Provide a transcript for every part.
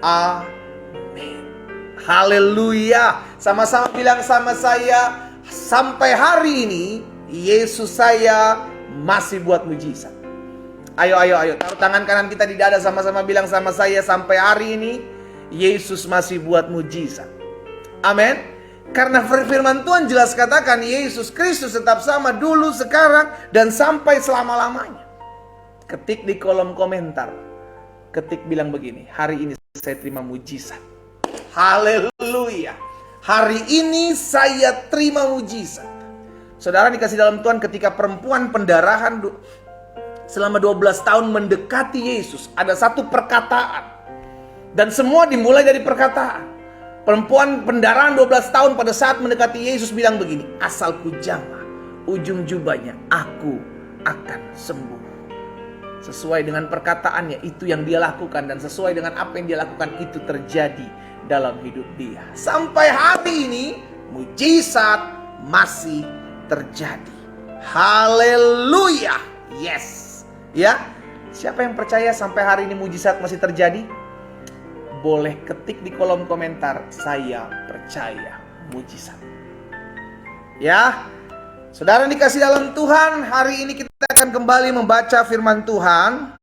Amin. Haleluya. Sama-sama bilang sama saya, sampai hari ini Yesus saya masih buat mujizat. Ayo. Taruh tangan kanan kita di dada, sama-sama bilang sama saya, sampai hari ini Yesus masih buat mujizat. Amin. Karena firman Tuhan jelas katakan Yesus Kristus tetap sama dulu, sekarang, dan sampai selama-lamanya. Ketik di kolom komentar, ketik bilang begini, hari ini saya terima mujizat. Haleluya. Hari ini saya terima mujizat. Saudara dikasih dalam Tuhan, ketika perempuan pendarahan selama 12 tahun mendekati Yesus, ada satu perkataan. Dan semua dimulai dari perkataan. Perempuan pendarahan 12 tahun pada saat mendekati Yesus bilang begini, asal ku jamah ujung jubahnya, aku akan sembuh. Sesuai dengan perkataannya, itu yang dia lakukan. Dan sesuai dengan apa yang dia lakukan, itu terjadi dalam hidup dia. Sampai hari ini, mujizat masih terjadi. Haleluya. Yes. Ya, siapa yang percaya sampai hari ini mujizat masih terjadi? Boleh ketik di kolom komentar, saya percaya mujizat. Ya, saudara dikasih dalam Tuhan, hari ini kita akan kembali membaca firman Tuhan.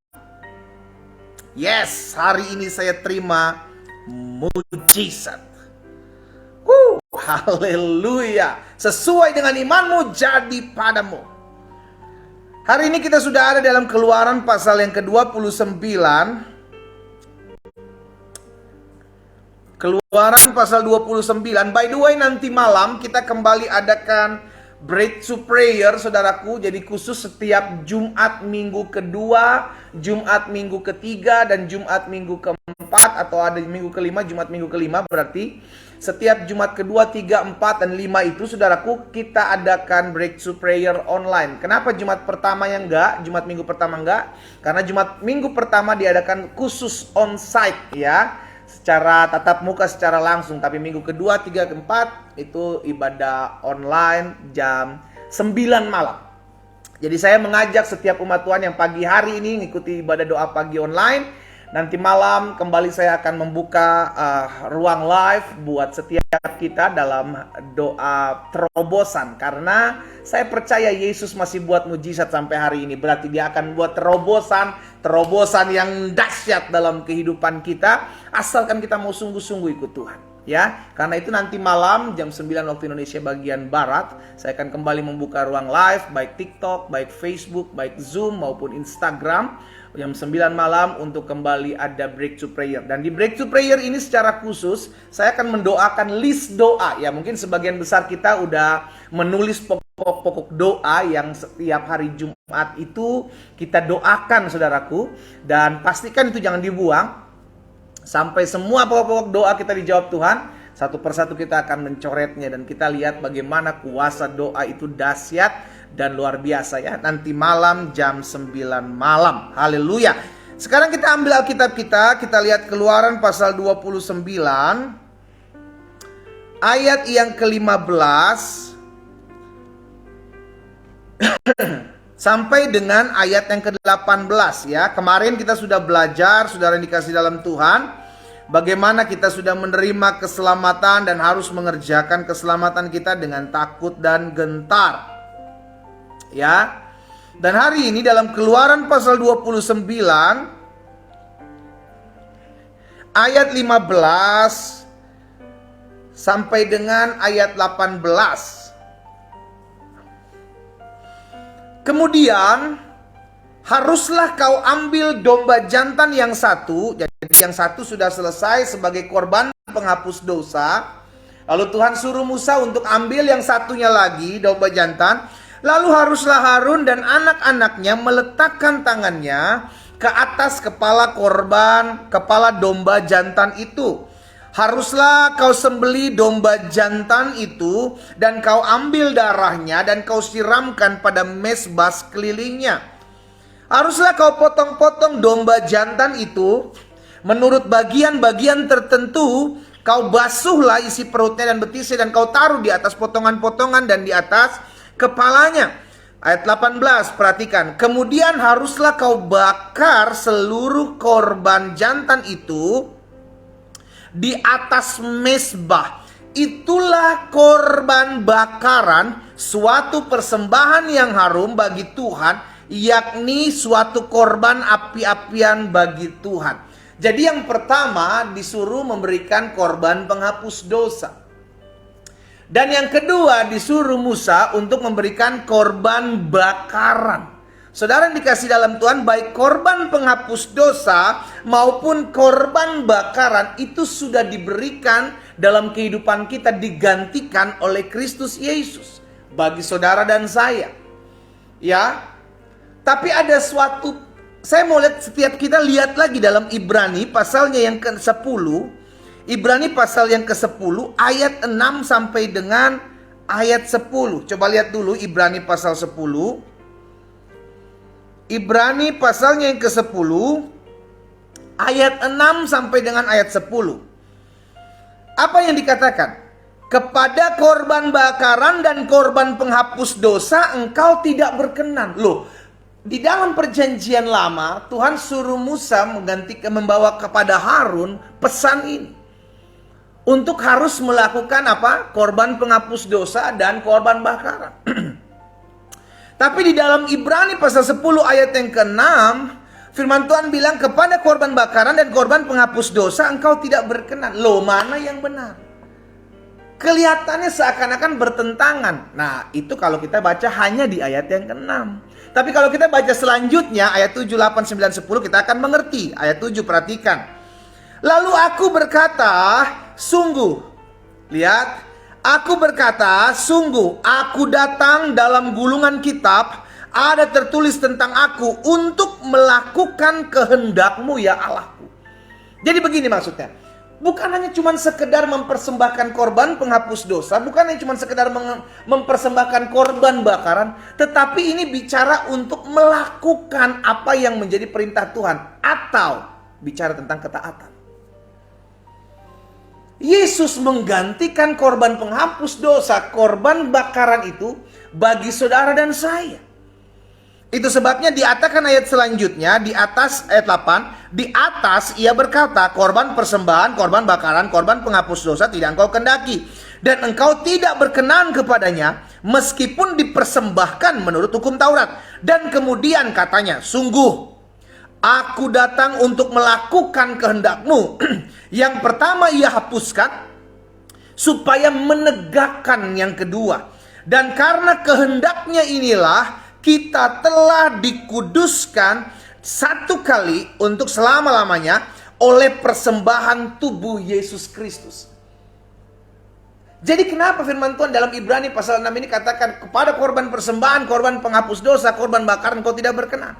Yes, hari ini saya terima mujizat. Haleluya. Sesuai dengan imanmu jadi padamu. Hari ini kita sudah ada dalam Keluaran pasal yang ke-29. Keluaran pasal 29. By the way, nanti malam kita kembali adakan breakthrough prayer, saudaraku. Jadi khusus setiap Jumat minggu kedua, Jumat minggu ketiga, dan Jumat minggu keempat, atau ada minggu kelima, Jumat minggu kelima. Berarti setiap Jumat kedua, 3, 4, dan 5 itu, saudaraku, kita adakan breakthrough prayer online. Kenapa Jumat pertama yang enggak? Jumat minggu pertama enggak? Karena Jumat minggu pertama diadakan khusus on-site, ya, secara tatap muka, secara langsung. Tapi minggu kedua, 3, 4 itu ibadah online jam 9 malam. Jadi saya mengajak setiap umat Tuhan yang pagi hari ini ngikuti ibadah doa pagi online. Nanti malam kembali saya akan membuka ruang live buat setiap kita dalam doa terobosan. Karena saya percaya Yesus masih buat mujizat sampai hari ini. Berarti dia akan buat terobosan yang dahsyat dalam kehidupan kita. Asalkan kita mau sungguh-sungguh ikut Tuhan. Ya, karena itu nanti malam jam 9 waktu Indonesia bagian Barat, saya akan kembali membuka ruang live, baik TikTok, baik Facebook, baik Zoom maupun Instagram. Jam 9 malam untuk kembali ada breakthrough prayer. Dan di breakthrough prayer ini secara khusus saya akan mendoakan list doa. Ya, mungkin sebagian besar kita udah menulis pokok-pokok doa yang setiap hari Jumat itu kita doakan, saudaraku. Dan pastikan itu jangan dibuang sampai semua pokok-pokok doa kita dijawab Tuhan. Satu persatu kita akan mencoretnya dan kita lihat bagaimana kuasa doa itu dahsyat dan luar biasa, ya. Nanti malam jam 9 malam. Haleluya. Sekarang kita ambil Alkitab kita lihat Keluaran pasal 29 ayat yang ke-15 sampai dengan ayat yang ke-18, ya. Kemarin kita sudah belajar, saudara yang dikasih dalam Tuhan, bagaimana kita sudah menerima keselamatan dan harus mengerjakan keselamatan kita dengan takut dan gentar. Ya. Dan hari ini dalam Keluaran pasal 29 ayat 15 sampai dengan ayat 18. Kemudian haruslah kau ambil domba jantan yang satu. Jadi yang satu sudah selesai sebagai korban penghapus dosa. Lalu Tuhan suruh Musa untuk ambil yang satunya lagi, domba jantan. Lalu haruslah Harun dan anak-anaknya meletakkan tangannya ke atas kepala kepala domba jantan itu. Haruslah kau sembelih domba jantan itu dan kau ambil darahnya dan kau siramkan pada mezbah sekelilingnya. Haruslah kau potong-potong domba jantan itu menurut bagian-bagian tertentu. Kau basuhlah isi perutnya dan betisnya dan kau taruh di atas potongan-potongan dan di atas kepalanya. Ayat 18, perhatikan. Kemudian haruslah kau bakar seluruh korban jantan itu di atas mezbah. Itulah korban bakaran, suatu persembahan yang harum bagi Tuhan, yakni suatu korban api-apian bagi Tuhan. Jadi yang pertama disuruh memberikan korban penghapus dosa. Dan yang kedua disuruh Musa untuk memberikan korban bakaran. Saudara yang dikasih dalam Tuhan, baik korban penghapus dosa maupun korban bakaran itu sudah diberikan dalam kehidupan kita, digantikan oleh Kristus Yesus bagi saudara dan saya. Ya. Tapi ada suatu, saya mau lihat, setiap kita lihat lagi dalam Ibrani pasalnya yang ke-10. Ibrani pasal yang ke-10 ayat 6 sampai dengan ayat 10. Coba lihat dulu Ibrani pasal 10. Ibrani pasalnya yang ke-10 ayat 6 sampai dengan ayat 10. Apa yang dikatakan? Kepada korban bakaran dan korban penghapus dosa engkau tidak berkenan. Loh, di dalam perjanjian lama Tuhan suruh Musa membawa kepada Harun pesan ini. Untuk harus melakukan apa? Korban penghapus dosa dan korban bakaran. Tapi di dalam Ibrani pasal 10 ayat yang ke-6, firman Tuhan bilang kepada korban bakaran dan korban penghapus dosa engkau tidak berkenan. Loh, mana yang benar? Kelihatannya seakan-akan bertentangan. Nah, itu kalau kita baca hanya di ayat yang ke-6. Tapi kalau kita baca selanjutnya ayat 7, 8, 9, 10 kita akan mengerti. Ayat 7 perhatikan. Lalu aku berkata, sungguh, lihat, aku berkata, sungguh, aku datang dalam gulungan kitab, ada tertulis tentang aku untuk melakukan kehendakmu ya Allahku. Jadi begini maksudnya, bukan hanya cuma sekedar mempersembahkan korban penghapus dosa, bukan hanya cuma sekedar mempersembahkan korban bakaran, tetapi ini bicara untuk melakukan apa yang menjadi perintah Tuhan, atau bicara tentang ketaatan. Yesus menggantikan korban penghapus dosa, korban bakaran itu bagi saudara dan saya. Itu sebabnya dikatakan ayat selanjutnya, di atas ayat 8, di atas ia berkata, korban persembahan, korban bakaran, korban penghapus dosa tidak engkau kendaki, dan engkau tidak berkenan kepadanya, meskipun dipersembahkan menurut hukum Taurat. Dan kemudian katanya, sungguh, aku datang untuk melakukan kehendakmu. Yang pertama ia hapuskan, supaya menegakkan yang kedua. Dan karena kehendaknya inilah, kita telah dikuduskan satu kali untuk selama-lamanya oleh persembahan tubuh Yesus Kristus. Jadi kenapa firman Tuhan dalam Ibrani pasal 6 ini katakan kepada korban persembahan, korban penghapus dosa, korban bakaran kau tidak berkenan.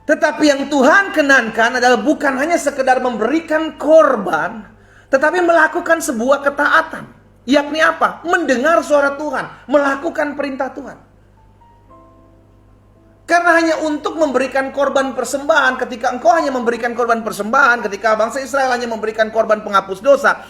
Tetapi yang Tuhan kenankan adalah bukan hanya sekedar memberikan korban, tetapi melakukan sebuah ketaatan. Yakni apa? Mendengar suara Tuhan, melakukan perintah Tuhan. Karena hanya untuk memberikan korban persembahan, ketika engkau hanya memberikan korban persembahan, ketika bangsa Israel hanya memberikan korban penghapus dosa,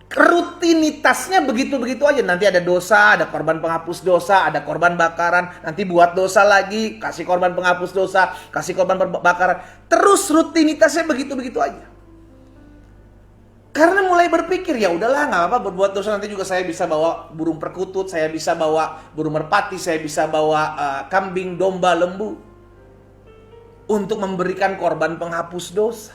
rutinitasnya begitu-begitu aja. Nanti ada dosa, ada korban penghapus dosa, ada korban bakaran, nanti buat dosa lagi, kasih korban penghapus dosa, kasih korban bakaran. Terus rutinitasnya begitu-begitu aja. Karena mulai berpikir, ya udahlah nggak apa-apa berbuat dosa, nanti juga saya bisa bawa burung perkutut, saya bisa bawa burung merpati, saya bisa bawa kambing, domba, lembu untuk memberikan korban penghapus dosa.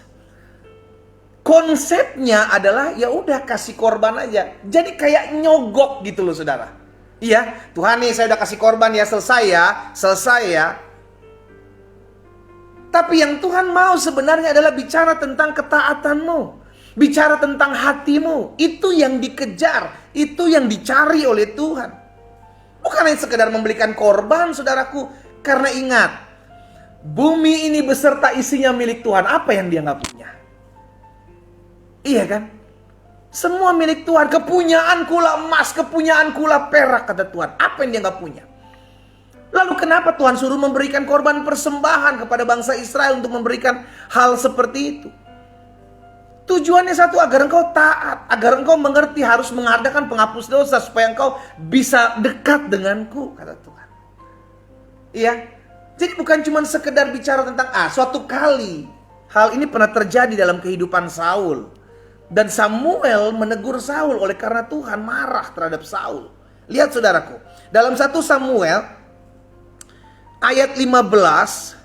Konsepnya adalah ya udah kasih korban aja. Jadi kayak nyogok gitu loh saudara. Iya, Tuhan nih saya udah kasih korban ya, selesai ya. Tapi yang Tuhan mau sebenarnya adalah bicara tentang ketaatanmu. Bicara tentang hatimu. Itu yang dikejar, itu yang dicari oleh Tuhan. Bukan hanya sekedar memberikan korban saudaraku. Karena ingat, bumi ini beserta isinya milik Tuhan. Apa yang dia gak punya? Iya kan? Semua milik Tuhan. Kepunyaanku lah emas, kepunyaanku lah perak, kata Tuhan. Apa yang dia gak punya? Lalu kenapa Tuhan suruh memberikan korban persembahan kepada bangsa Israel untuk memberikan hal seperti itu? Tujuannya satu, agar engkau taat, agar engkau mengerti harus mengadakan penghapus dosa, supaya engkau bisa dekat denganku, kata Tuhan. Iya. Jadi bukan cuma sekedar bicara tentang suatu kali hal ini pernah terjadi dalam kehidupan Saul. Dan Samuel menegur Saul oleh karena Tuhan marah terhadap Saul. Lihat saudaraku, dalam 1 Samuel ayat 15,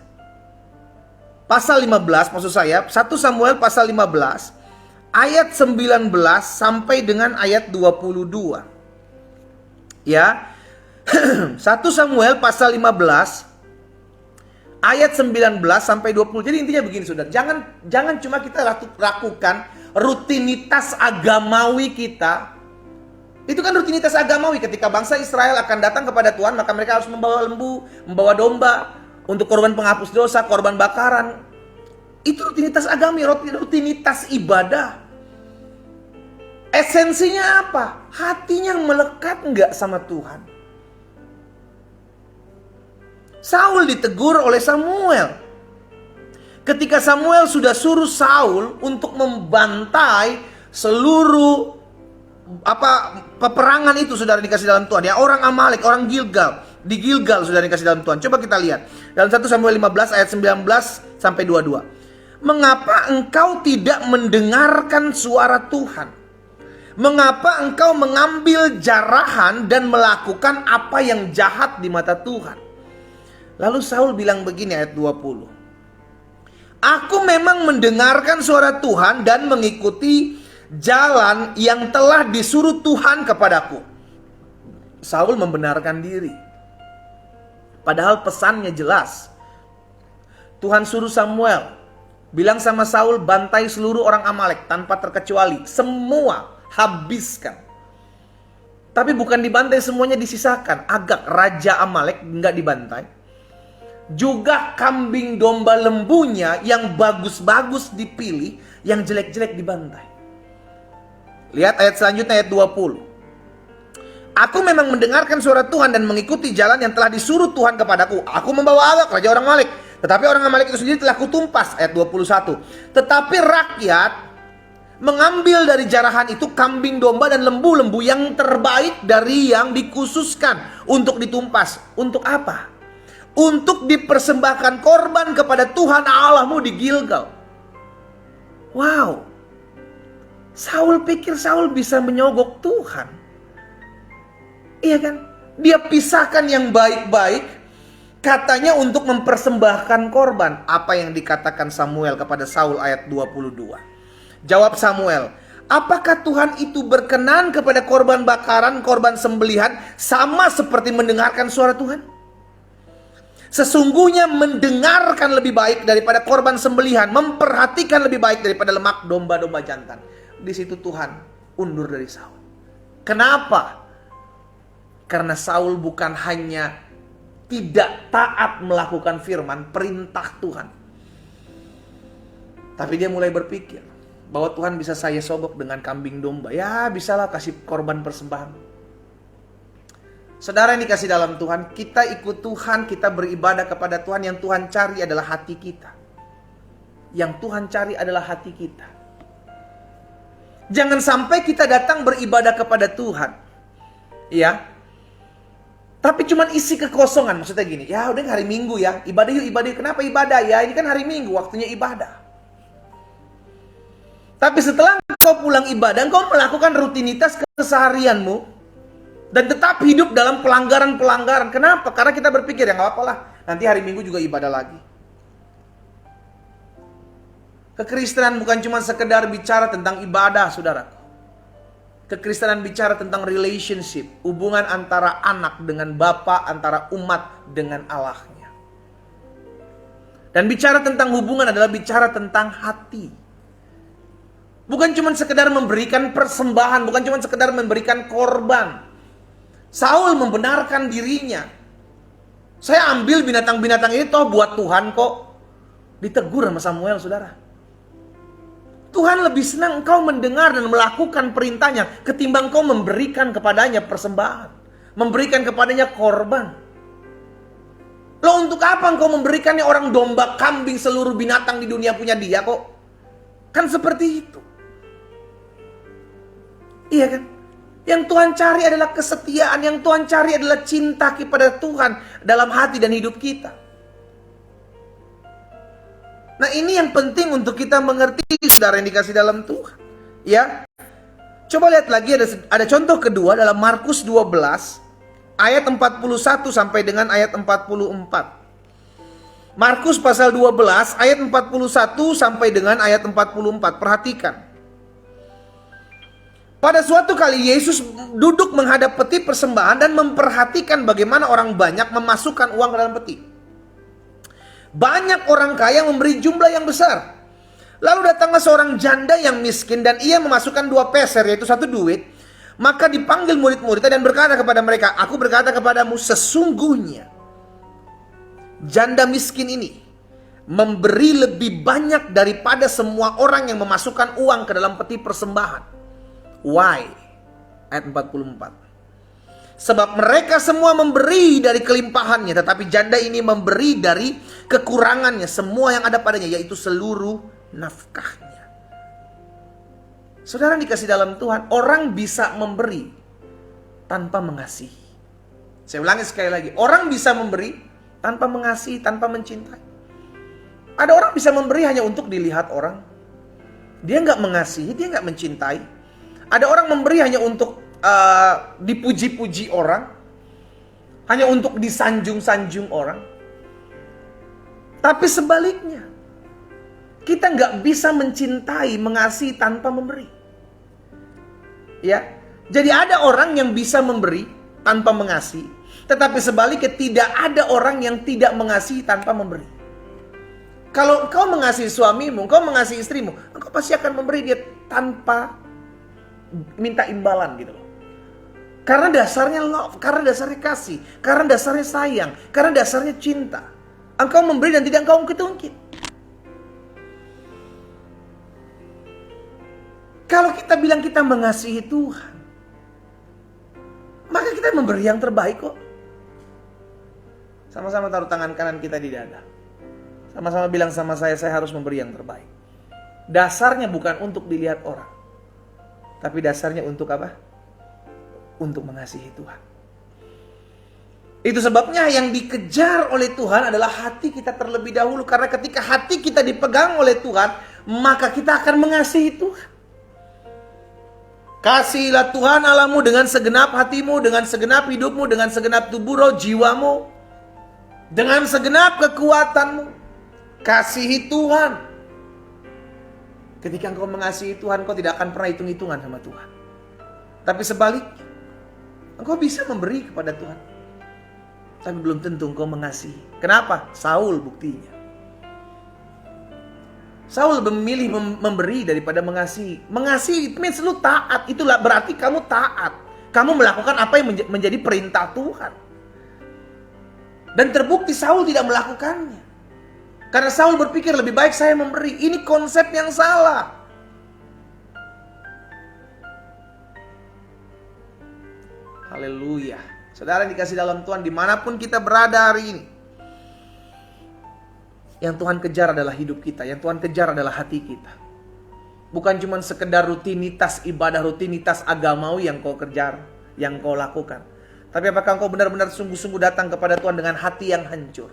pasal 15 maksud saya, 1 Samuel pasal 15 ayat 19 sampai dengan ayat 22. Ya. 1 Samuel pasal 15 ayat 19 sampai 20. Jadi intinya begini saudara, jangan cuma kita lakukan rutinitas agamawi kita. Itu kan rutinitas agamawi, ketika bangsa Israel akan datang kepada Tuhan, maka mereka harus membawa lembu, membawa domba untuk korban penghapus dosa, korban bakaran. Itu rutinitas agami, rutinitas ibadah. Esensinya apa? Hatinya melekat nggak sama Tuhan. Saul ditegur oleh Samuel. Ketika Samuel sudah suruh Saul untuk membantai seluruh peperangan itu, saudara dikasih dalam Tuhan. Ya, orang Amalek, orang Gilgal. Di Gilgal saudara dikasih dalam Tuhan. Coba kita lihat. Dalam 1 Samuel 15 ayat 19 sampai 22. Mengapa engkau tidak mendengarkan suara Tuhan? Mengapa engkau mengambil jarahan dan melakukan apa yang jahat di mata Tuhan? Lalu Saul bilang begini ayat 20. Aku memang mendengarkan suara Tuhan dan mengikuti jalan yang telah disuruh Tuhan kepadaku. Saul membenarkan diri. Padahal pesannya jelas. Tuhan suruh Samuel, bilang sama Saul, bantai seluruh orang Amalek tanpa terkecuali. Semua habiskan. Tapi bukan dibantai semuanya, disisakan. Agag, raja Amalek, nggak dibantai. Juga kambing domba lembunya yang bagus-bagus dipilih, yang jelek-jelek dibantai. Lihat ayat selanjutnya, ayat 20. Aku memang mendengarkan suara Tuhan dan mengikuti jalan yang telah disuruh Tuhan kepadaku. Aku membawa Agag, raja orang Amalek. Tetapi orang Amalek itu sendiri telah kutumpas. Ayat 21. Tetapi rakyat mengambil dari jarahan itu kambing domba dan lembu-lembu yang terbaik dari yang dikhususkan untuk ditumpas. Untuk apa? Untuk dipersembahkan korban kepada Tuhan Allahmu di Gilgal. Wow. Saul pikir Saul bisa menyogok Tuhan. Iya kan? Dia pisahkan yang baik-baik, katanya untuk mempersembahkan korban. Apa yang dikatakan Samuel kepada Saul ayat 22. Jawab Samuel, apakah Tuhan itu berkenan kepada korban bakaran, korban sembelihan, sama seperti mendengarkan suara Tuhan? Sesungguhnya mendengarkan lebih baik daripada korban sembelihan, memperhatikan lebih baik daripada lemak domba-domba jantan. Di situ Tuhan undur dari Saul. Kenapa? Karena Saul bukan hanya tidak taat melakukan firman, perintah Tuhan, tapi dia mulai berpikir bahwa Tuhan bisa saya sogok dengan kambing domba. Ya bisalah kasih korban persembahan. Saudara yang dikasih dalam Tuhan, kita ikut Tuhan, kita beribadah kepada Tuhan. Yang Tuhan cari adalah hati kita. Yang Tuhan cari adalah hati kita. Jangan sampai kita datang beribadah kepada Tuhan, ya, tapi cuman isi kekosongan. Maksudnya gini, ya udah hari Minggu ya, ibadah yuk, ibadah yuk. Kenapa ibadah? Ya ini kan hari Minggu, waktunya ibadah. Tapi setelah kau pulang ibadah, kau melakukan rutinitas keseharianmu dan tetap hidup dalam pelanggaran-pelanggaran. Kenapa? Karena kita berpikir, ya nggak apa-apa lah, nanti hari Minggu juga ibadah lagi. Kekristenan bukan cuma sekedar bicara tentang ibadah, saudara. Kekristenan bicara tentang relationship, hubungan antara anak dengan bapa, antara umat dengan Allahnya. Dan bicara tentang hubungan adalah bicara tentang hati. Bukan cuma sekedar memberikan persembahan, bukan cuma sekedar memberikan korban. Saul membenarkan dirinya. Saya ambil binatang-binatang ini toh buat Tuhan kok. Ditegur sama Samuel, saudara. Tuhan lebih senang engkau mendengar dan melakukan perintahnya ketimbang kau memberikan kepadanya persembahan, memberikan kepadanya korban. Loh, untuk apa engkau memberikannya orang domba, kambing, seluruh binatang di dunia punya dia kok? Kan seperti itu. Iya kan? Yang Tuhan cari adalah kesetiaan, yang Tuhan cari adalah cinta kepada Tuhan dalam hati dan hidup kita. Nah, ini yang penting untuk kita mengerti, saudara yang dikasih dalam Tuhan. Ya. Coba lihat lagi, ada contoh kedua dalam Markus 12 ayat 41 sampai dengan ayat 44. Markus pasal 12 ayat 41 sampai dengan ayat 44. Perhatikan. Pada suatu kali Yesus duduk menghadap peti persembahan dan memperhatikan bagaimana orang banyak memasukkan uang ke dalam peti. Banyak orang kaya memberi jumlah yang besar. Lalu datanglah seorang janda yang miskin dan ia memasukkan 2 peser, yaitu 1 duit. Maka dipanggil murid-muridnya dan berkata kepada mereka, "Aku berkata kepadamu, sesungguhnya janda miskin ini memberi lebih banyak daripada semua orang yang memasukkan uang ke dalam peti persembahan." Why? Ayat 44. Sebab mereka semua memberi dari kelimpahannya, tetapi janda ini memberi dari kekurangannya, semua yang ada padanya, yaitu seluruh nafkahnya. Saudara dikasih dalam Tuhan, orang bisa memberi tanpa mengasihi. Saya ulangi sekali lagi, orang bisa memberi tanpa mengasihi, tanpa mencintai. Ada orang bisa memberi hanya untuk dilihat orang. Dia nggak mengasihi, dia nggak mencintai. Ada orang memberi hanya untuk dipuji-puji orang, hanya untuk disanjung-sanjung orang. Tapi sebaliknya, kita nggak bisa mencintai, mengasihi tanpa memberi. Ya, jadi ada orang yang bisa memberi tanpa mengasihi, tetapi sebaliknya tidak ada orang yang tidak mengasihi tanpa memberi. Kalau engkau mengasihi suamimu, engkau mengasihi istrimu, engkau pasti akan memberi dia tanpa minta imbalan gitu loh. Karena dasarnya love, karena dasarnya kasih, karena dasarnya sayang, karena dasarnya cinta. Engkau memberi dan tidak engkau ungkit-ungkit. Kalau kita bilang kita mengasihi Tuhan, maka kita memberi yang terbaik kok. Sama-sama taruh tangan kanan kita di dada. Sama-sama bilang sama saya harus memberi yang terbaik. Dasarnya bukan untuk dilihat orang, tapi dasarnya untuk apa? Untuk mengasihi Tuhan. Itu sebabnya yang dikejar oleh Tuhan adalah hati kita terlebih dahulu. Karena ketika hati kita dipegang oleh Tuhan, maka kita akan mengasihi Tuhan. Kasihilah Tuhan Allahmu dengan segenap hatimu, dengan segenap hidupmu, dengan segenap tubuh, roh, jiwamu, dengan segenap kekuatanmu. Kasihi Tuhan. Ketika engkau mengasihi Tuhan, engkau tidak akan pernah hitung-hitungan sama Tuhan. Tapi sebaliknya, engkau bisa memberi kepada Tuhan, tapi belum tentu engkau mengasihi. Kenapa? Saul buktinya. Saul memilih memberi daripada mengasihi. Mengasihi itu means lu taat. Itulah berarti kamu taat. Kamu melakukan apa yang menjadi perintah Tuhan. Dan terbukti Saul tidak melakukannya. Karena Saul berpikir lebih baik saya memberi. Ini konsep yang salah. Haleluya. Saudara dikasih dalam Tuhan, dimanapun kita berada hari ini, yang Tuhan kejar adalah hidup kita. Yang Tuhan kejar adalah hati kita. Bukan cuma sekedar rutinitas ibadah, rutinitas agamawi yang kau kejar, yang kau lakukan. Tapi apakah kau benar-benar sungguh-sungguh datang kepada Tuhan dengan hati yang hancur?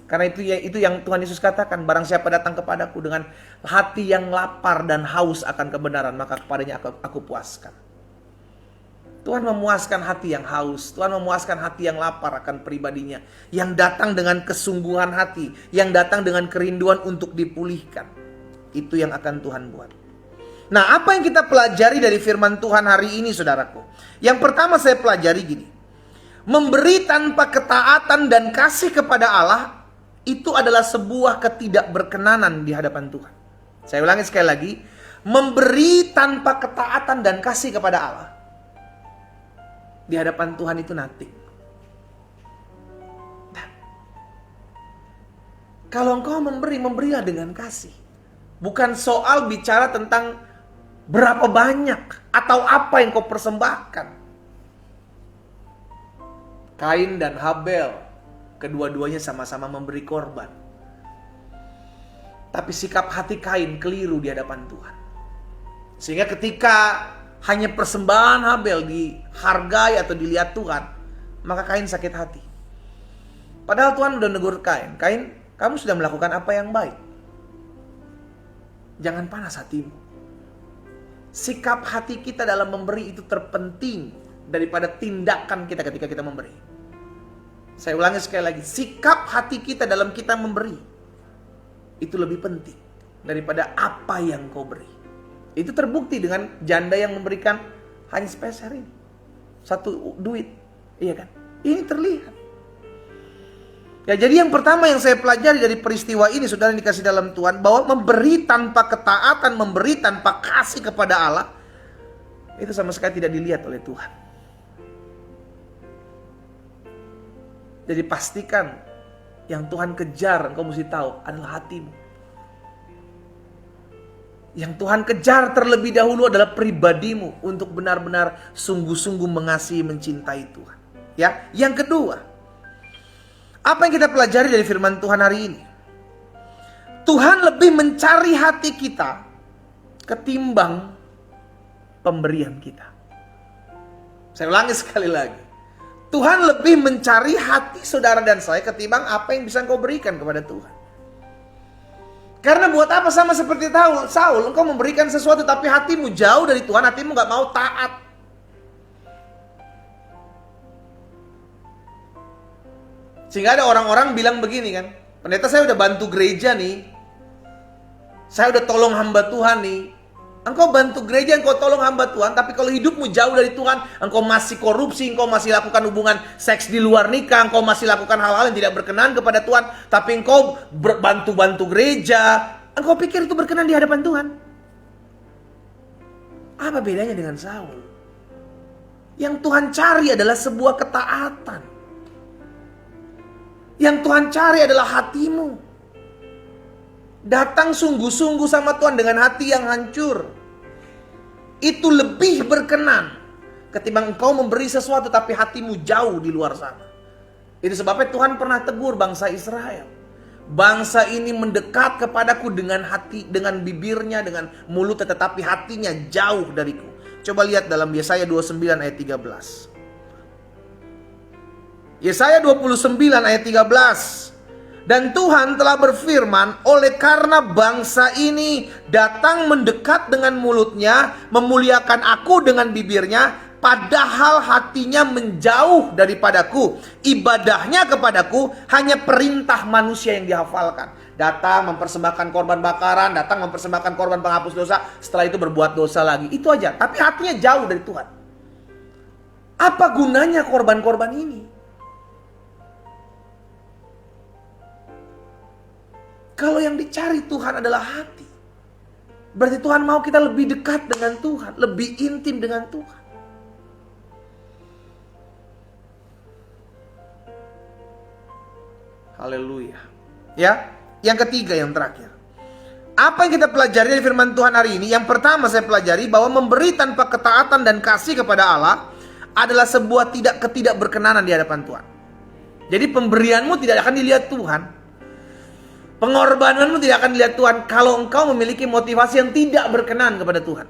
Karena itu yang Tuhan Yesus katakan, barang siapa datang kepadaku dengan hati yang lapar dan haus akan kebenaran, maka kepadanya aku puaskan. Tuhan memuaskan hati yang haus, Tuhan memuaskan hati yang lapar akan pribadinya, yang datang dengan kesungguhan hati, yang datang dengan kerinduan untuk dipulihkan. Itu yang akan Tuhan buat. Nah, apa yang kita pelajari dari firman Tuhan hari ini, saudaraku? Yang pertama saya pelajari gini. Memberi tanpa ketaatan dan kasih kepada Allah, itu adalah sebuah ketidakberkenanan di hadapan Tuhan. Saya ulangi sekali lagi. Memberi tanpa ketaatan dan kasih kepada Allah, di hadapan Tuhan itu nothing. Nah, kalau engkau memberi, memberilah dengan kasih. Bukan soal bicara tentang berapa banyak atau apa yang kau persembahkan. Kain dan Habel, kedua-duanya sama-sama memberi korban. Tapi sikap hati Kain keliru di hadapan Tuhan. Sehingga ketika hanya persembahan Habel dihargai atau dilihat Tuhan, maka Kain sakit hati. Padahal Tuhan udah negur Kain. Kain, kamu sudah melakukan apa yang baik. Jangan panas hatimu. Sikap hati kita dalam memberi itu terpenting daripada tindakan kita ketika kita memberi. Saya ulangi sekali lagi, sikap hati kita dalam kita memberi itu lebih penting daripada apa yang kau beri. Itu terbukti dengan janda yang memberikan hanya sepeser ini, 1 duit, iya kan? Ini terlihat. Ya, jadi yang pertama yang saya pelajari dari peristiwa ini, saudara yang dikasih dalam Tuhan, bahwa memberi tanpa ketaatan, memberi tanpa kasih kepada Allah, itu sama sekali tidak dilihat oleh Tuhan. Jadi pastikan yang Tuhan kejar, engkau mesti tahu, adalah hatimu. Yang Tuhan kejar terlebih dahulu adalah pribadimu untuk benar-benar sungguh-sungguh mengasihi, mencintai Tuhan. Ya, yang kedua, apa yang kita pelajari dari firman Tuhan hari ini? Tuhan lebih mencari hati kita ketimbang pemberian kita. Saya ulangi sekali lagi. Tuhan lebih mencari hati saudara dan saya ketimbang apa yang bisa engkau berikan kepada Tuhan. Karena buat apa, sama seperti Saul, engkau memberikan sesuatu tapi hatimu jauh dari Tuhan, hatimu gak mau taat. Sehingga ada orang-orang bilang begini kan, pendeta saya udah bantu gereja nih, saya udah tolong hamba Tuhan nih. Engkau bantu gereja, engkau tolong hamba Tuhan, tapi kalau hidupmu jauh dari Tuhan, engkau masih korupsi, engkau masih lakukan hubungan seks di luar nikah, engkau masih lakukan hal-hal yang tidak berkenan kepada Tuhan, tapi engkau bantu gereja, engkau pikir itu berkenan di hadapan Tuhan? Apa bedanya dengan Saul? Yang Tuhan cari adalah sebuah ketaatan. Yang Tuhan cari adalah hatimu. Datang sungguh-sungguh sama Tuhan dengan hati yang hancur. Itu lebih berkenan ketimbang engkau memberi sesuatu tapi hatimu jauh di luar sana. Itu sebabnya Tuhan pernah tegur bangsa Israel. Bangsa ini mendekat kepadaku dengan hati, dengan bibirnya, dengan mulutnya, tetapi hatinya jauh dariku. Coba lihat dalam Yesaya 29 ayat 13. Yesaya 29 ayat 13. Dan Tuhan telah berfirman, oleh karena bangsa ini datang mendekat dengan mulutnya, memuliakan aku dengan bibirnya, padahal hatinya menjauh daripadaku. Ibadahnya kepadaku hanya perintah manusia yang dihafalkan. Datang mempersembahkan korban bakaran, datang mempersembahkan korban penghapus dosa, setelah itu berbuat dosa lagi. Itu aja, tapi hatinya jauh dari Tuhan. Apa gunanya korban-korban ini? Kalau yang dicari Tuhan adalah hati, berarti Tuhan mau kita lebih dekat dengan Tuhan, lebih intim dengan Tuhan. Haleluya. Ya, yang ketiga, yang terakhir. Apa yang kita pelajari dari firman Tuhan hari ini? Yang pertama saya pelajari bahwa memberi tanpa ketaatan dan kasih kepada Allah adalah sebuah ketidakberkenanan di hadapan Tuhan. Jadi pemberianmu tidak akan dilihat Tuhan. Pengorbananmu tidak akan dilihat Tuhan kalau engkau memiliki motivasi yang tidak berkenan kepada Tuhan.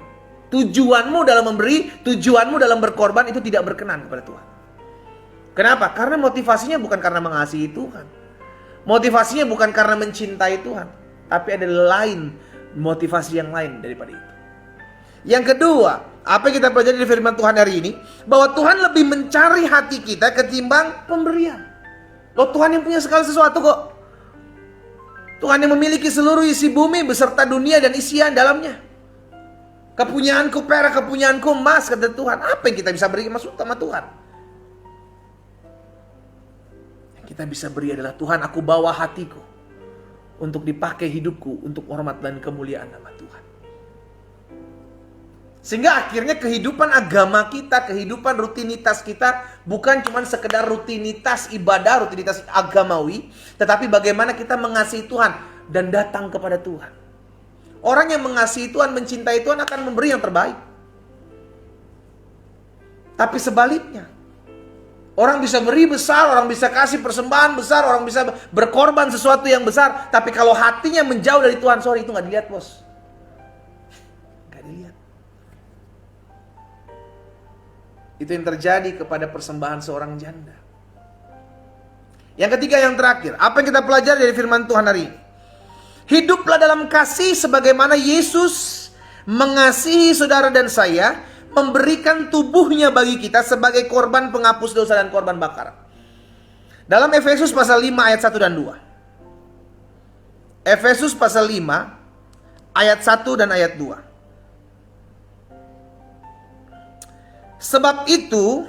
Tujuanmu dalam memberi, tujuanmu dalam berkorban itu tidak berkenan kepada Tuhan. Kenapa? Karena motivasinya bukan karena mengasihi Tuhan. Motivasinya bukan karena mencintai Tuhan. Tapi ada lain, motivasi yang lain daripada itu. Yang kedua, apa yang kita pelajari dari firman Tuhan hari ini? Bahwa Tuhan lebih mencari hati kita ketimbang pemberian. Loh, Tuhan yang punya segala sesuatu kok. Tuhan yang memiliki seluruh isi bumi beserta dunia dan isian dalamnya. Kepunyaanku perak, kepunyaanku emas, kata Tuhan. Apa yang kita bisa beri maksud sama Tuhan? Yang kita bisa beri adalah, Tuhan, aku bawa hatiku untuk dipakai hidupku untuk hormat dan kemuliaan nama Tuhan. Sehingga akhirnya kehidupan agama kita, kehidupan rutinitas kita bukan cuma sekedar rutinitas ibadah, rutinitas agamawi, tetapi bagaimana kita mengasihi Tuhan dan datang kepada Tuhan. Orang yang mengasihi Tuhan, mencintai Tuhan akan memberi yang terbaik. Tapi sebaliknya, orang bisa beri besar, orang bisa kasih persembahan besar, orang bisa berkorban sesuatu yang besar, tapi kalau hatinya menjauh dari Tuhan, sorry, itu gak dilihat, bos. Gak dilihat. Itu yang terjadi kepada persembahan seorang janda. Yang ketiga, yang terakhir, apa yang kita pelajari dari firman Tuhan hari ini? Hiduplah dalam kasih sebagaimana Yesus mengasihi saudara dan saya, memberikan tubuhnya bagi kita sebagai korban penghapus dosa dan korban bakaran. Dalam Efesus pasal 5 ayat 1 dan 2. Efesus pasal 5 ayat 1 dan ayat 2. Sebab itu,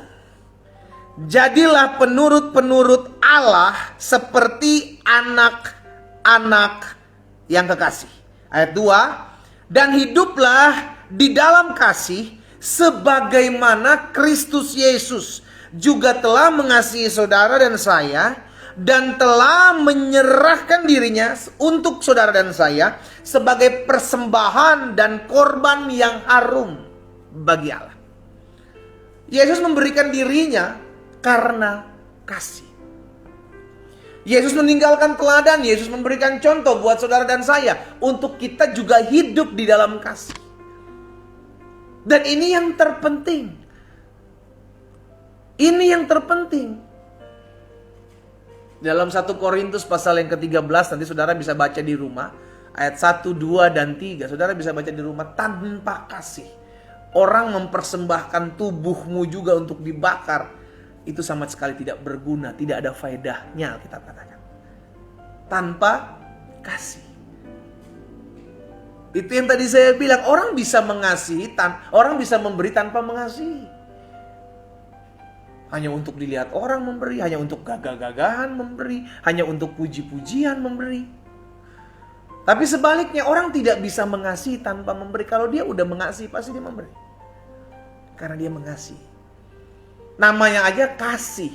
jadilah penurut-penurut Allah seperti anak-anak yang kekasih. Ayat 2, dan hiduplah di dalam kasih sebagaimana Kristus Yesus juga telah mengasihi saudara dan saya, dan telah menyerahkan dirinya untuk saudara dan saya sebagai persembahan dan korban yang harum bagi Allah. Yesus memberikan dirinya karena kasih. Yesus meninggalkan teladan, Yesus memberikan contoh buat saudara dan saya untuk kita juga hidup di dalam kasih. Dan ini yang terpenting. Ini yang terpenting. Dalam 1 Korintus pasal yang ke-13, nanti saudara bisa baca di rumah, ayat 1, 2, dan 3. Saudara bisa baca di rumah. Tanpa kasih, orang mempersembahkan tubuhmu juga untuk dibakar, itu sama sekali tidak berguna, tidak ada faedahnya, kita katakan. Tanpa kasih. Itu yang tadi saya bilang, orang bisa mengasihi, orang bisa memberi tanpa mengasihi. Hanya untuk dilihat orang memberi, hanya untuk gagah-gagahan memberi, hanya untuk puji-pujian memberi. Tapi sebaliknya, orang tidak bisa mengasihi tanpa memberi. Kalau dia udah mengasihi, pasti dia memberi. Karena dia mengasihi. Namanya aja kasih.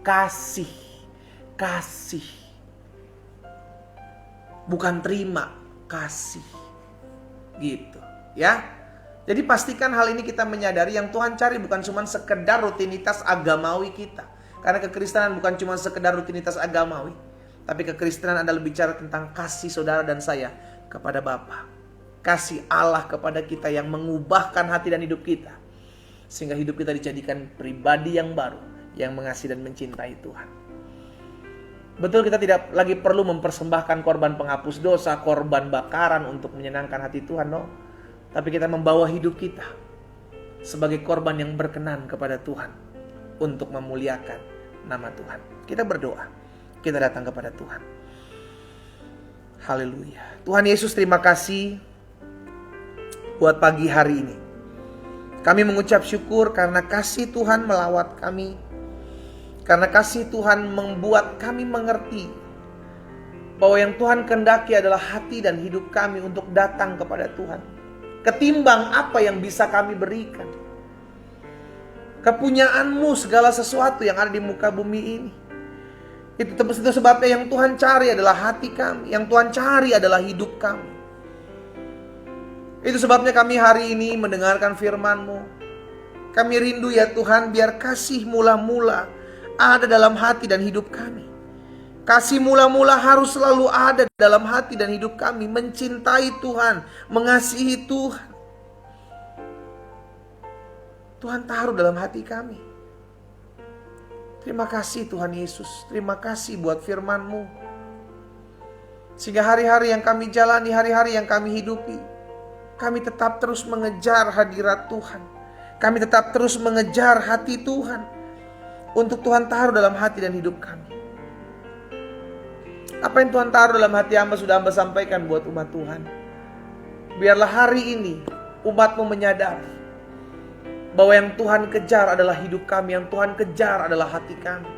Kasih. Kasih. Bukan terima, kasih. Gitu, ya. Jadi pastikan hal ini kita menyadari yang Tuhan cari bukan cuma sekedar rutinitas agamawi kita. Karena kekristenan bukan cuma sekedar rutinitas agamawi. Tapi kekristenan adalah bicara tentang kasih saudara dan saya kepada Bapa. Kasih Allah kepada kita yang mengubahkan hati dan hidup kita. Sehingga hidup kita dijadikan pribadi yang baru, yang mengasihi dan mencintai Tuhan. Betul, kita tidak lagi perlu mempersembahkan korban penghapus dosa, korban bakaran untuk menyenangkan hati Tuhan, no. Tapi kita membawa hidup kita sebagai korban yang berkenan kepada Tuhan untuk memuliakan nama Tuhan. Kita berdoa, kita datang kepada Tuhan. Haleluya. Tuhan Yesus, terima kasih buat pagi hari ini. Kami mengucap syukur karena kasih Tuhan melawat kami. Karena kasih Tuhan membuat kami mengerti bahwa yang Tuhan kehendaki adalah hati dan hidup kami untuk datang kepada Tuhan. Ketimbang apa yang bisa kami berikan. Kepunyaan-Mu segala sesuatu yang ada di muka bumi ini. Itu sebabnya yang Tuhan cari adalah hati kami. Yang Tuhan cari adalah hidup kami. Itu sebabnya kami hari ini mendengarkan firman-Mu. Kami rindu ya Tuhan, biar kasih mula-mula ada dalam hati dan hidup kami. Kasih mula-mula harus selalu ada dalam hati dan hidup kami. Mencintai Tuhan, mengasihi Tuhan. Tuhan taruh dalam hati kami. Terima kasih Tuhan Yesus. Terima kasih buat firman-Mu. Sehingga hari-hari yang kami jalani, hari-hari yang kami hidupi, kami tetap terus mengejar hadirat Tuhan. Kami tetap terus mengejar hati Tuhan. Untuk Tuhan taruh dalam hati dan hidup kami. Apa yang Tuhan taruh dalam hati hamba sudah hamba sampaikan buat umat Tuhan. Biarlah hari ini umat-Mu menyadari bahwa yang Tuhan kejar adalah hidup kami. Yang Tuhan kejar adalah hati kami.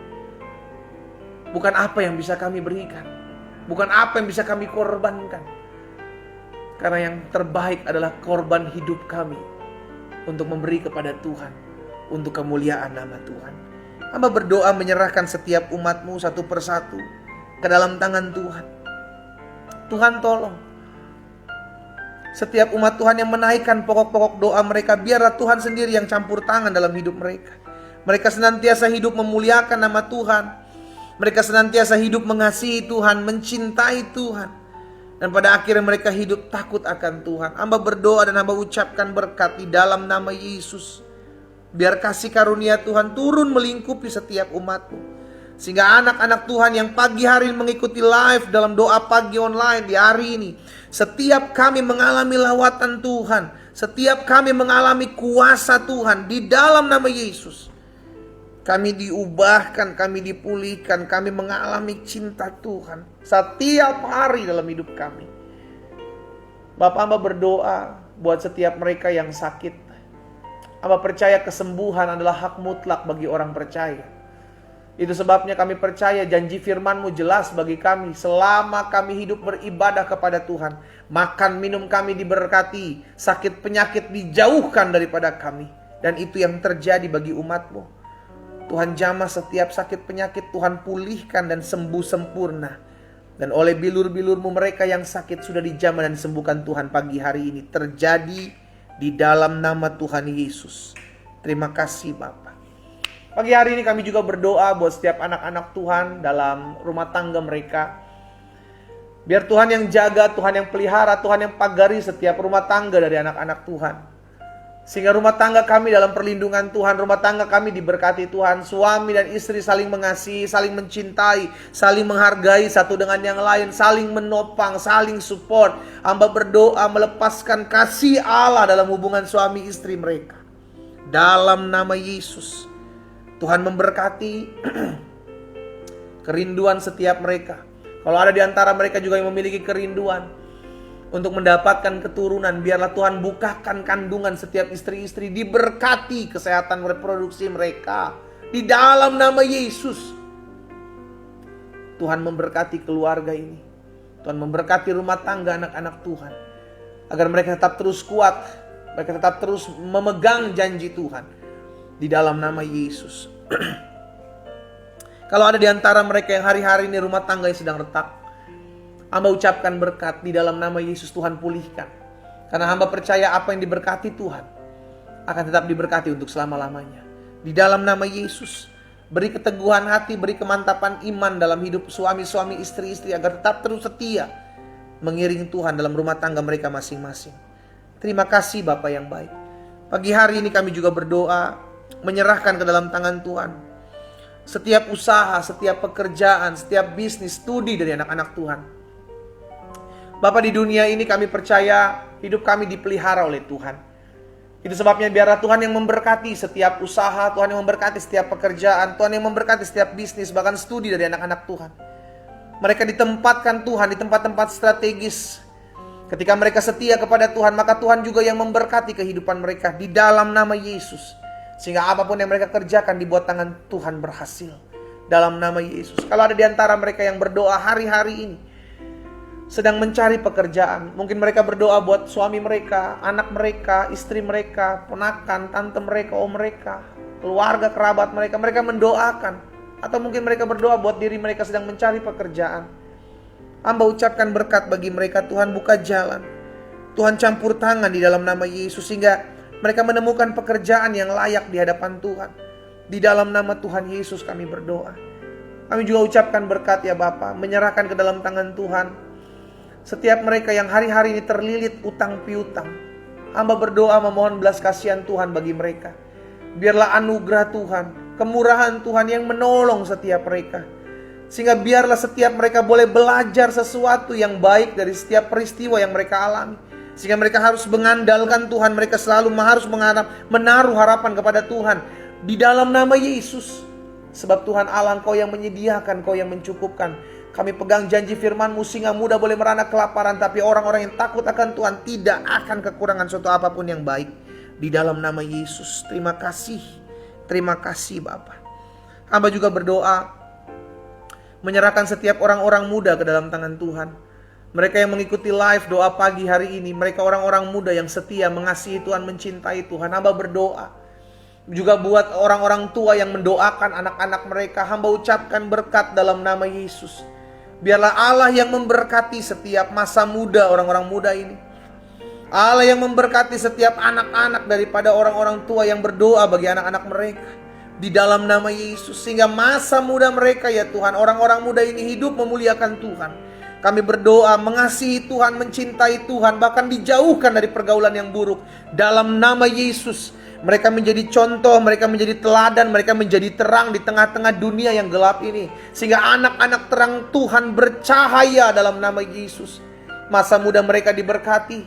Bukan apa yang bisa kami berikan. Bukan apa yang bisa kami korbankan. Karena yang terbaik adalah korban hidup kami. Untuk memberi kepada Tuhan. Untuk kemuliaan nama Tuhan. Hamba berdoa menyerahkan setiap umat-Mu satu persatu ke dalam tangan Tuhan. Tuhan tolong setiap umat Tuhan yang menaikkan pokok-pokok doa mereka, biarlah Tuhan sendiri yang campur tangan dalam hidup mereka. Mereka senantiasa hidup memuliakan nama Tuhan. Mereka senantiasa hidup mengasihi Tuhan, mencintai Tuhan. Dan pada akhirnya mereka hidup takut akan Tuhan. Hamba berdoa dan hamba ucapkan berkat di dalam nama Yesus. Biar kasih karunia Tuhan turun melingkupi setiap umat-Mu. Sehingga anak-anak Tuhan yang pagi hari ini mengikuti live dalam doa pagi online di hari ini, setiap kami mengalami lawatan Tuhan, setiap kami mengalami kuasa Tuhan di dalam nama Yesus. Kami diubahkan, kami dipulihkan, kami mengalami cinta Tuhan setiap hari dalam hidup kami. Bapak, hamba berdoa buat setiap mereka yang sakit. Hamba percaya kesembuhan adalah hak mutlak bagi orang percaya. Itu sebabnya kami percaya janji firman-Mu jelas bagi kami. Selama kami hidup beribadah kepada Tuhan, makan minum kami diberkati, sakit penyakit dijauhkan daripada kami. Dan itu yang terjadi bagi umat-Mu. Tuhan jamah setiap sakit penyakit, Tuhan pulihkan dan sembuh sempurna. Dan oleh bilur-bilur-Mu mereka yang sakit sudah dijamah dan disembuhkan Tuhan pagi hari ini. Terjadi di dalam nama Tuhan Yesus. Terima kasih Bapa. Pagi hari ini kami juga berdoa buat setiap anak-anak Tuhan dalam rumah tangga mereka. Biar Tuhan yang jaga, Tuhan yang pelihara, Tuhan yang pagari setiap rumah tangga dari anak-anak Tuhan. Sehingga rumah tangga kami dalam perlindungan Tuhan, rumah tangga kami diberkati Tuhan. Suami dan istri saling mengasihi, saling mencintai, saling menghargai satu dengan yang lain, saling menopang, saling support. Hamba berdoa melepaskan kasih Allah dalam hubungan suami istri mereka. Dalam nama Yesus, Tuhan memberkati kerinduan setiap mereka. Kalau ada di antara mereka juga yang memiliki kerinduan untuk mendapatkan keturunan, biarlah Tuhan bukakan kandungan setiap istri-istri, diberkati kesehatan reproduksi mereka di dalam nama Yesus. Tuhan memberkati keluarga ini, Tuhan memberkati rumah tangga anak-anak Tuhan, agar mereka tetap terus kuat, mereka tetap terus memegang janji Tuhan di dalam nama Yesus. Kalau ada di antara mereka yang hari-hari ini rumah tangga yang sedang retak, hamba ucapkan berkat di dalam nama Yesus. Tuhan pulihkan. Karena hamba percaya apa yang diberkati Tuhan akan tetap diberkati untuk selama-lamanya. Di dalam nama Yesus, beri keteguhan hati, beri kemantapan iman dalam hidup suami-suami, istri-istri, agar tetap terus setia mengiring Tuhan dalam rumah tangga mereka masing-masing. Terima kasih Bapa yang baik. Pagi hari ini kami juga berdoa, menyerahkan ke dalam tangan Tuhan setiap usaha, setiap pekerjaan, setiap bisnis, studi dari anak-anak Tuhan. Bapa, di dunia ini kami percaya hidup kami dipelihara oleh Tuhan. Itu sebabnya biarlah Tuhan yang memberkati setiap usaha, Tuhan yang memberkati setiap pekerjaan, Tuhan yang memberkati setiap bisnis, bahkan studi dari anak-anak Tuhan. Mereka ditempatkan Tuhan di tempat-tempat strategis. Ketika mereka setia kepada Tuhan, maka Tuhan juga yang memberkati kehidupan mereka di dalam nama Yesus. Sehingga apapun yang mereka kerjakan di bawah tangan Tuhan berhasil dalam nama Yesus. Kalau ada di antara mereka yang berdoa hari-hari ini sedang mencari pekerjaan, mungkin mereka berdoa buat suami mereka, anak mereka, istri mereka, ponakan, tante mereka, om mereka, keluarga, kerabat mereka, mereka mendoakan. Atau mungkin mereka berdoa buat diri mereka sedang mencari pekerjaan. Hamba ucapkan berkat bagi mereka. Tuhan buka jalan, Tuhan campur tangan di dalam nama Yesus, sehingga mereka menemukan pekerjaan yang layak di hadapan Tuhan. Di dalam nama Tuhan Yesus kami berdoa. Kami juga ucapkan berkat ya Bapa, menyerahkan ke dalam tangan Tuhan setiap mereka yang hari-hari ini terlilit utang piutang. Hamba berdoa memohon belas kasihan Tuhan bagi mereka. Biarlah anugerah Tuhan, kemurahan Tuhan yang menolong setiap mereka. Sehingga biarlah setiap mereka boleh belajar sesuatu yang baik dari setiap peristiwa yang mereka alami. Sehingga mereka harus mengandalkan Tuhan. Mereka selalu harus menaruh harapan kepada Tuhan di dalam nama Yesus. Sebab Tuhan Allah, Engkau yang menyediakan, Engkau yang mencukupkan. Kami pegang janji firman-Mu, singa muda boleh merana kelaparan, tapi orang-orang yang takut akan Tuhan tidak akan kekurangan suatu apapun yang baik. Di dalam nama Yesus. Terima kasih Bapa. Hamba juga berdoa menyerahkan setiap orang-orang muda ke dalam tangan Tuhan. Mereka yang mengikuti live doa pagi hari ini, mereka orang-orang muda yang setia, mengasihi Tuhan, mencintai Tuhan. Hamba berdoa juga buat orang-orang tua yang mendoakan anak-anak mereka. Hamba ucapkan berkat dalam nama Yesus. Biarlah Allah yang memberkati setiap masa muda orang-orang muda ini. Allah yang memberkati setiap anak-anak daripada orang-orang tua yang berdoa bagi anak-anak mereka. Di dalam nama Yesus. Sehingga masa muda mereka ya Tuhan, orang-orang muda ini hidup memuliakan Tuhan. Kami berdoa mengasihi Tuhan, mencintai Tuhan, bahkan dijauhkan dari pergaulan yang buruk. Dalam nama Yesus, mereka menjadi contoh, mereka menjadi teladan, mereka menjadi terang di tengah-tengah dunia yang gelap ini. Sehingga anak-anak terang Tuhan bercahaya dalam nama Yesus. Masa muda mereka diberkati.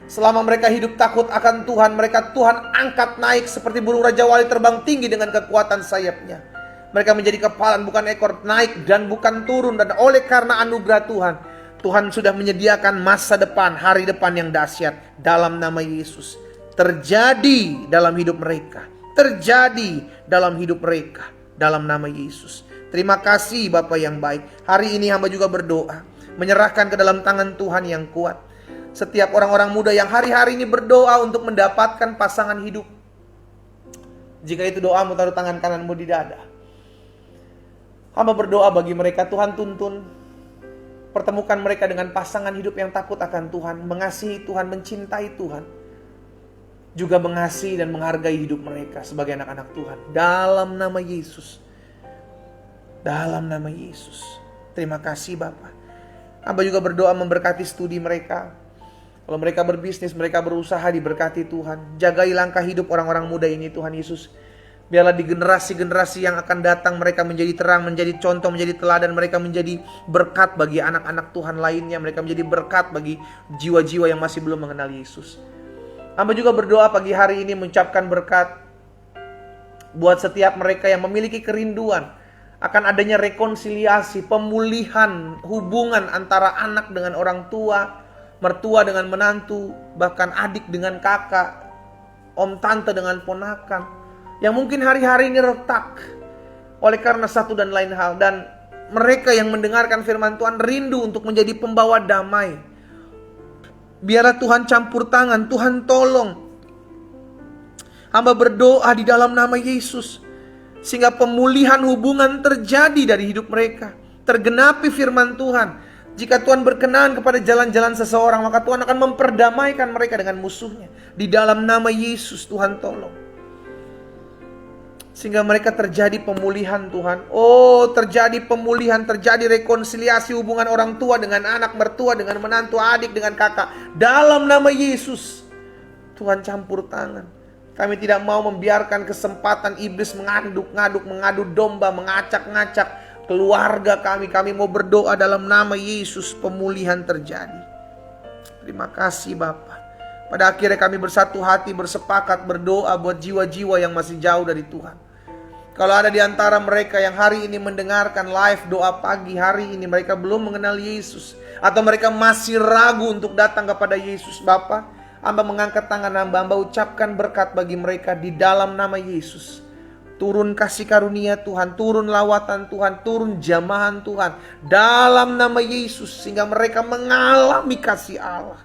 Selama mereka hidup takut akan Tuhan, Tuhan angkat naik seperti burung Raja Wali terbang tinggi dengan kekuatan sayapnya. Mereka menjadi kepalan bukan ekor, naik dan bukan turun. Dan oleh karena anugerah Tuhan, Tuhan sudah menyediakan masa depan, hari depan yang dahsyat dalam nama Yesus. Terjadi dalam hidup mereka, terjadi dalam hidup mereka dalam nama Yesus. Terima kasih Bapa yang baik. Hari ini hamba juga berdoa, menyerahkan ke dalam tangan Tuhan yang kuat setiap orang-orang muda yang hari-hari ini berdoa untuk mendapatkan pasangan hidup. Jika itu doamu, taruh tangan kananmu di dada. Hamba berdoa bagi mereka, Tuhan tuntun, pertemukan mereka dengan pasangan hidup yang takut akan Tuhan, mengasihi Tuhan, mencintai Tuhan, juga mengasihi dan menghargai hidup mereka sebagai anak-anak Tuhan. Dalam nama Yesus. Dalam nama Yesus. Terima kasih Bapa. Hamba juga berdoa memberkati studi mereka. Kalau mereka berbisnis, mereka berusaha, diberkati Tuhan. Jagai langkah hidup orang-orang muda ini Tuhan Yesus. Biarlah di generasi-generasi yang akan datang mereka menjadi terang, menjadi contoh, menjadi teladan. Mereka menjadi berkat bagi anak-anak Tuhan lainnya. Mereka menjadi berkat bagi jiwa-jiwa yang masih belum mengenal Yesus. Hamba juga berdoa pagi hari ini mengucapkan berkat buat setiap mereka yang memiliki kerinduan akan adanya rekonsiliasi, pemulihan hubungan antara anak dengan orang tua, mertua dengan menantu, bahkan adik dengan kakak, om tante dengan ponakan, yang mungkin hari-hari ini retak oleh karena satu dan lain hal. Dan mereka yang mendengarkan firman Tuhan rindu untuk menjadi pembawa damai. Biarlah Tuhan campur tangan, Tuhan tolong. Hamba berdoa di dalam nama Yesus, sehingga pemulihan hubungan terjadi dari hidup mereka. Tergenapi firman Tuhan, jika Tuhan berkenan kepada jalan-jalan seseorang, maka Tuhan akan memperdamaikan mereka dengan musuhnya. Di dalam nama Yesus Tuhan tolong, sehingga mereka terjadi pemulihan Tuhan. Oh, terjadi pemulihan, terjadi rekonsiliasi hubungan orang tua dengan anak, mertua dengan menantu, adik dengan kakak. Dalam nama Yesus, Tuhan campur tangan. Kami tidak mau membiarkan kesempatan iblis mengaduk-ngaduk, mengadu domba, mengacak-ngacak keluarga kami. Kami mau berdoa dalam nama Yesus, pemulihan terjadi. Terima kasih Bapa. Pada akhirnya kami bersatu hati, bersepakat berdoa buat jiwa-jiwa yang masih jauh dari Tuhan. Kalau ada di antara mereka yang hari ini mendengarkan live doa pagi hari ini, mereka belum mengenal Yesus, atau mereka masih ragu untuk datang kepada Yesus, Bapa, hamba mengangkat tangan hamba ucapkan berkat bagi mereka di dalam nama Yesus. Turun kasih karunia Tuhan, turun lawatan Tuhan, turun jamahan Tuhan dalam nama Yesus, sehingga mereka mengalami kasih Allah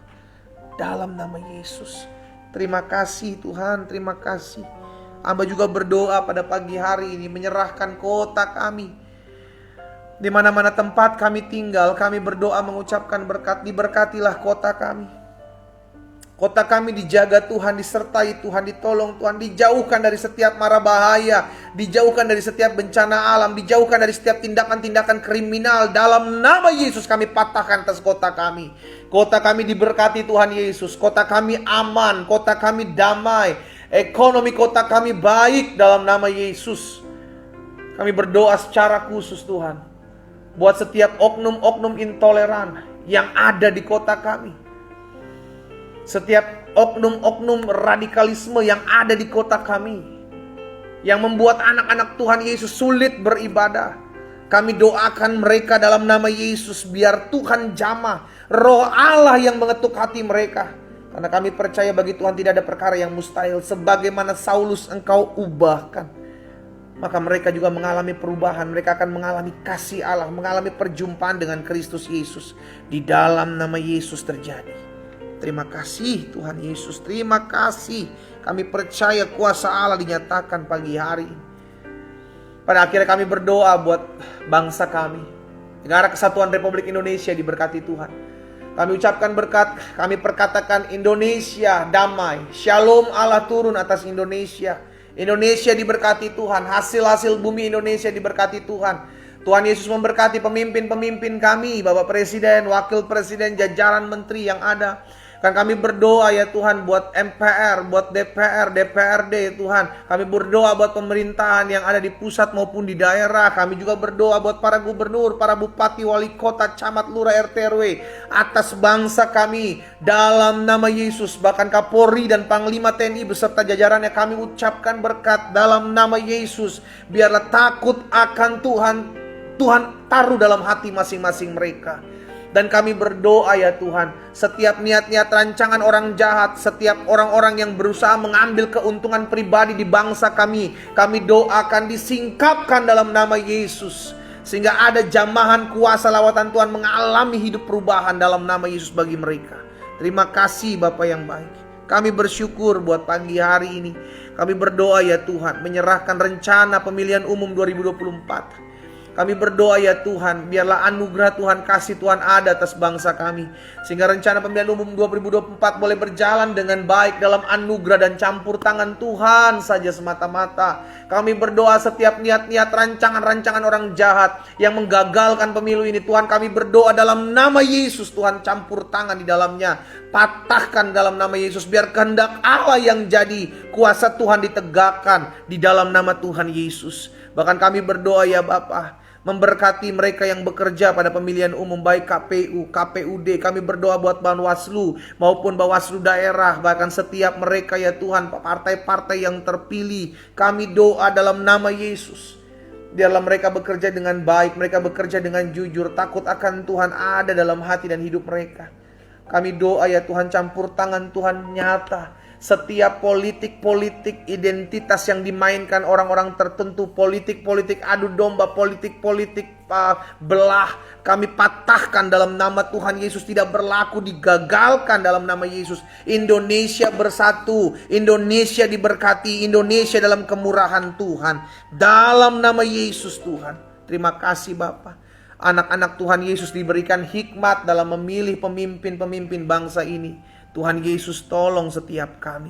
dalam nama Yesus. Terima kasih Tuhan, terima kasih. Hamba juga berdoa pada pagi hari ini menyerahkan kota kami. Di mana-mana tempat kami tinggal, kami berdoa mengucapkan berkat. Diberkatilah kota kami. Kota kami dijaga Tuhan, disertai Tuhan, ditolong Tuhan, dijauhkan dari setiap mara bahaya, dijauhkan dari setiap bencana alam, dijauhkan dari setiap tindakan-tindakan kriminal. Dalam nama Yesus kami patahkan atas kota kami. Kota kami diberkati Tuhan Yesus, kota kami aman, kota kami damai, ekonomi kota kami baik dalam nama Yesus. Kami berdoa secara khusus Tuhan, buat setiap oknum-oknum intoleran yang ada di kota kami. Setiap oknum-oknum radikalisme yang ada di kota kami, yang membuat anak-anak Tuhan Yesus sulit beribadah, kami doakan mereka dalam nama Yesus. Biar Tuhan jamah Roh Allah yang mengetuk hati mereka. Karena kami percaya bagi Tuhan tidak ada perkara yang mustahil. Sebagaimana Saulus engkau ubahkan, maka mereka juga mengalami perubahan. Mereka akan mengalami kasih Allah, mengalami perjumpaan dengan Kristus Yesus. Di dalam nama Yesus terjadi. Terima kasih Tuhan Yesus, terima kasih. Kami percaya kuasa Allah dinyatakan pagi hari ini. Pada akhirnya kami berdoa buat bangsa kami. Negara Kesatuan Republik Indonesia diberkati Tuhan. Kami ucapkan berkat, kami perkatakan Indonesia damai. Shalom Allah turun atas Indonesia. Indonesia diberkati Tuhan, hasil-hasil bumi Indonesia diberkati Tuhan. Tuhan Yesus memberkati pemimpin-pemimpin kami, Bapak Presiden, Wakil Presiden, jajaran menteri yang ada. Kan kami berdoa ya Tuhan buat MPR, buat DPR, DPRD Tuhan. Kami berdoa buat pemerintahan yang ada di pusat maupun di daerah. Kami juga berdoa buat para gubernur, para bupati, wali kota, camat, lurah, RT, RW atas bangsa kami dalam nama Yesus. Bahkan Kapolri dan Panglima TNI beserta jajarannya kami ucapkan berkat dalam nama Yesus. Biarlah takut akan Tuhan taruh dalam hati masing-masing mereka. Dan kami berdoa ya Tuhan, setiap niat-niat rancangan orang jahat, setiap orang-orang yang berusaha mengambil keuntungan pribadi di bangsa kami doakan disingkapkan dalam nama Yesus. Sehingga ada jamahan kuasa lawatan Tuhan mengalami hidup perubahan dalam nama Yesus bagi mereka. Terima kasih Bapa yang baik. Kami bersyukur buat pagi hari ini. Kami berdoa ya Tuhan, menyerahkan rencana pemilihan umum 2024. Kami berdoa ya Tuhan, biarlah anugerah Tuhan, kasih Tuhan ada atas bangsa kami. Sehingga rencana pemilihan umum 2024 boleh berjalan dengan baik dalam anugerah dan campur tangan Tuhan saja semata-mata. Kami berdoa setiap niat-niat rancangan-rancangan orang jahat yang menggagalkan pemilu ini, Tuhan kami berdoa dalam nama Yesus, Tuhan campur tangan di dalamnya. Patahkan dalam nama Yesus, biar kehendak Allah yang jadi kuasa Tuhan ditegakkan di dalam nama Tuhan Yesus. Bahkan kami berdoa ya Bapa, memberkati mereka yang bekerja pada pemilihan umum, baik KPU, KPUD. Kami berdoa buat Bawaslu maupun Bawaslu daerah, bahkan setiap mereka ya Tuhan, partai-partai yang terpilih. Kami doa dalam nama Yesus, biarlah mereka bekerja dengan baik, mereka bekerja dengan jujur, takut akan Tuhan ada dalam hati dan hidup mereka. Kami doa ya Tuhan, campur tangan Tuhan nyata. Setiap politik-politik identitas yang dimainkan orang-orang tertentu, politik-politik adu domba, politik-politik belah, kami patahkan dalam nama Tuhan Yesus. Tidak berlaku, digagalkan dalam nama Yesus. Indonesia bersatu, Indonesia diberkati, Indonesia dalam kemurahan Tuhan, dalam nama Yesus Tuhan. Terima kasih Bapa. Anak-anak Tuhan Yesus diberikan hikmat dalam memilih pemimpin-pemimpin bangsa ini. Tuhan Yesus tolong setiap kami.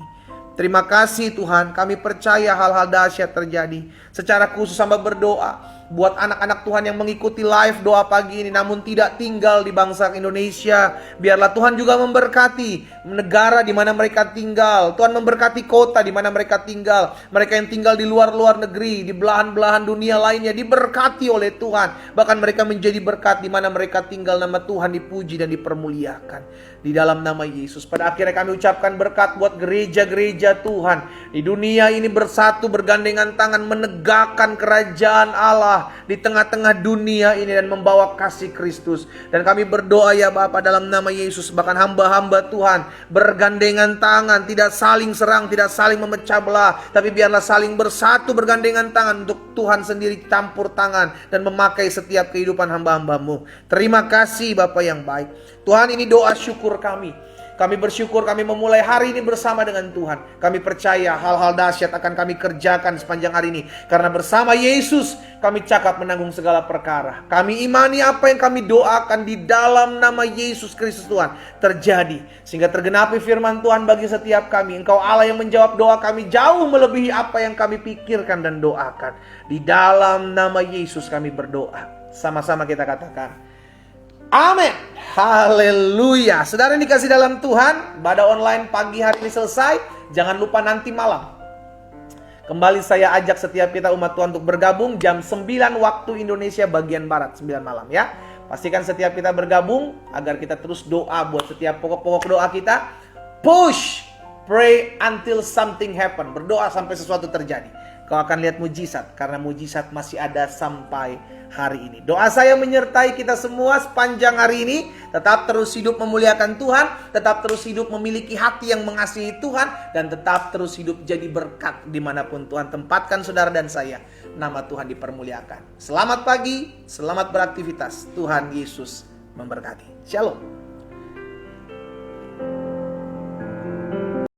Terima kasih Tuhan, kami percaya hal-hal dahsyat terjadi. Secara khusus hamba berdoa buat anak-anak Tuhan yang mengikuti live doa pagi ini namun tidak tinggal di bangsa Indonesia. Biarlah Tuhan juga memberkati negara di mana mereka tinggal. Tuhan memberkati kota di mana mereka tinggal. Mereka yang tinggal di luar-luar negeri, di belahan-belahan dunia lainnya, diberkati oleh Tuhan. Bahkan mereka menjadi berkat di mana mereka tinggal. Nama Tuhan dipuji dan dipermuliakan di dalam nama Yesus. Pada akhirnya kami ucapkan berkat buat gereja-gereja Tuhan di dunia ini bersatu bergandengan tangan menegakkan kerajaan Allah di tengah-tengah dunia ini dan membawa kasih Kristus. Dan kami berdoa ya Bapa dalam nama Yesus, bahkan hamba-hamba Tuhan bergandengan tangan, tidak saling serang, tidak saling memecah belah, tapi biarlah saling bersatu bergandengan tangan untuk Tuhan sendiri campur tangan dan memakai setiap kehidupan hamba-hambamu. Terima kasih Bapa yang baik. Tuhan, ini doa syukur kami. Kami bersyukur kami memulai hari ini bersama dengan Tuhan. Kami percaya hal-hal dahsyat akan kami kerjakan sepanjang hari ini. Karena bersama Yesus kami cakap menanggung segala perkara. Kami imani apa yang kami doakan di dalam nama Yesus Kristus Tuhan terjadi. Sehingga tergenapi firman Tuhan bagi setiap kami. Engkau Allah yang menjawab doa kami jauh melebihi apa yang kami pikirkan dan doakan. Di dalam nama Yesus kami berdoa. Sama-sama kita katakan amin. Haleluya. Saudara yang dikasih dalam Tuhan, ibadah online pagi hari ini selesai. Jangan lupa nanti malam kembali saya ajak setiap kita umat Tuhan untuk bergabung jam 9 waktu Indonesia bagian Barat, 9 malam ya. Pastikan setiap kita bergabung agar kita terus doa buat setiap pokok-pokok doa kita. Push, pray until something happen. Berdoa sampai sesuatu terjadi. Kau akan lihat mujizat, karena mujizat masih ada sampai hari ini. Doa saya menyertai kita semua sepanjang hari ini. Tetap terus hidup memuliakan Tuhan, tetap terus hidup memiliki hati yang mengasihi Tuhan, dan tetap terus hidup jadi berkat dimanapun Tuhan tempatkan saudara dan saya. Nama Tuhan dipermuliakan. Selamat pagi, selamat beraktivitas. Tuhan Yesus memberkati. Shalom.